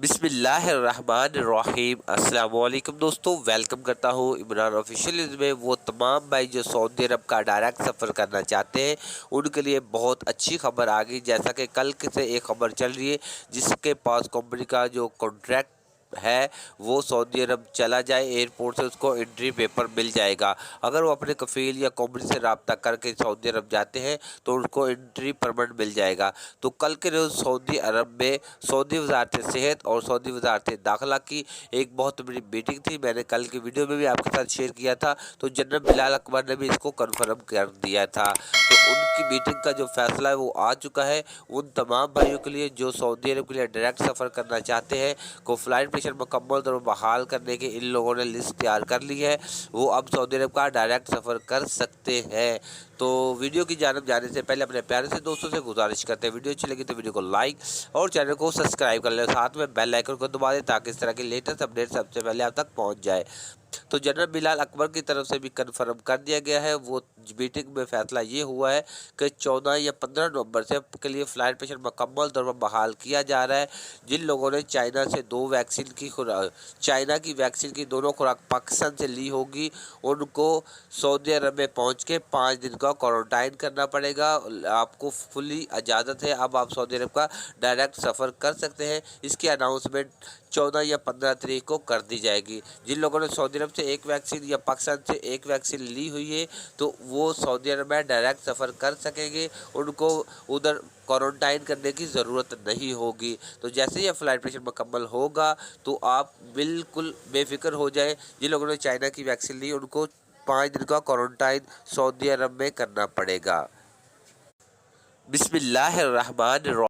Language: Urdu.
بسم اللہ الرحمن الرحیم۔ السلام علیکم دوستو، ویلکم کرتا ہوں عمران آفیشیل میں۔ وہ تمام بھائی جو سعودی عرب کا ڈائریکٹ سفر کرنا چاہتے ہیں ان کے لیے بہت اچھی خبر آ گئی، جیسا کہ کل سے ایک خبر چل رہی ہے جس کے پاس کمپنی کا جو کانٹریکٹ ہے وہ سعودی عرب چلا جائے، ایئرپورٹ سے اس کو انٹری پیپر مل جائے گا۔ اگر وہ اپنے کفیل یا کمپنی سے رابطہ کر کے سعودی عرب جاتے ہیں تو ان کو انٹری پرمٹ مل جائے گا۔ تو کل کے روز سعودی عرب میں سعودی وزارت صحت اور سعودی وزارت داخلہ کی ایک بہت بڑی میٹنگ تھی، میں نے کل کی ویڈیو میں بھی آپ کے ساتھ شیئر کیا تھا۔ تو جنرل بلال اکبر نے بھی اس کو کنفرم کر دیا تھا۔ تو ان کی میٹنگ کا جو فیصلہ ہے وہ آ چکا ہے۔ ان تمام بھائیوں کے لیے جو سعودی عرب کے لیے ڈائریکٹ سفر کرنا چاہتے ہیں کو فلائٹ مکمل طور پر بحال کرنے کی ان لوگوں نے لسٹ تیار کر لی ہے، وہ اب سعودی عرب کا ڈائریکٹ سفر کر سکتے ہیں۔ تو ویڈیو کی جانب جانے سے پہلے اپنے پیارے سے دوستوں سے گزارش کرتے ہیں، ویڈیو اچھی لگی تو ویڈیو کو لائک اور چینل کو سبسکرائب کر لیں، ساتھ میں بیل آئیکن کو دبا دیں تاکہ اس طرح کی لیٹسٹ اپڈیٹ سب سے پہلے آپ تک پہنچ جائے۔ تو جنرل بلال اکبر کی طرف سے بھی کنفرم کر دیا گیا ہے۔ وہ میٹنگ میں فیصلہ یہ ہوا ہے کہ 14 یا 15 نومبر سے کے لیے فلائٹ پیشن مکمل طور پر بحال کیا جا رہا ہے۔ جن لوگوں نے چائنا کی ویکسین کی دونوں خوراک پاکستان سے لی ہوگی ان کو سعودی عرب میں پہنچ کے 5 دن کا کوارنٹائن کرنا پڑے گا۔ آپ کو فلی اجازت ہے، اب آپ سعودی عرب کا ڈائریکٹ سفر کر سکتے ہیں۔ اس کی اناؤنسمنٹ 14 یا 15 تاریخ کو کر دی جائے گی۔ جن لوگوں نے سعودی عرب سے ایک ویکسین یا پاکستان سے ایک ویکسین لی ہوئی ہے تو وہ سعودی عرب میں ڈائریکٹ سفر کر سکیں گے، ان کو ادھر کوارنٹائن کرنے کی ضرورت نہیں ہوگی۔ تو جیسے یہ فلائٹ پیشن مکمل ہوگا تو آپ بالکل بے فکر ہو جائیں۔ جن لوگوں نے چائنا کی ویکسین لی ان کو 5 دن کا کوارنٹائن سعودی عرب میں کرنا پڑے گا۔ بسم اللہ الرحمن الرحیم۔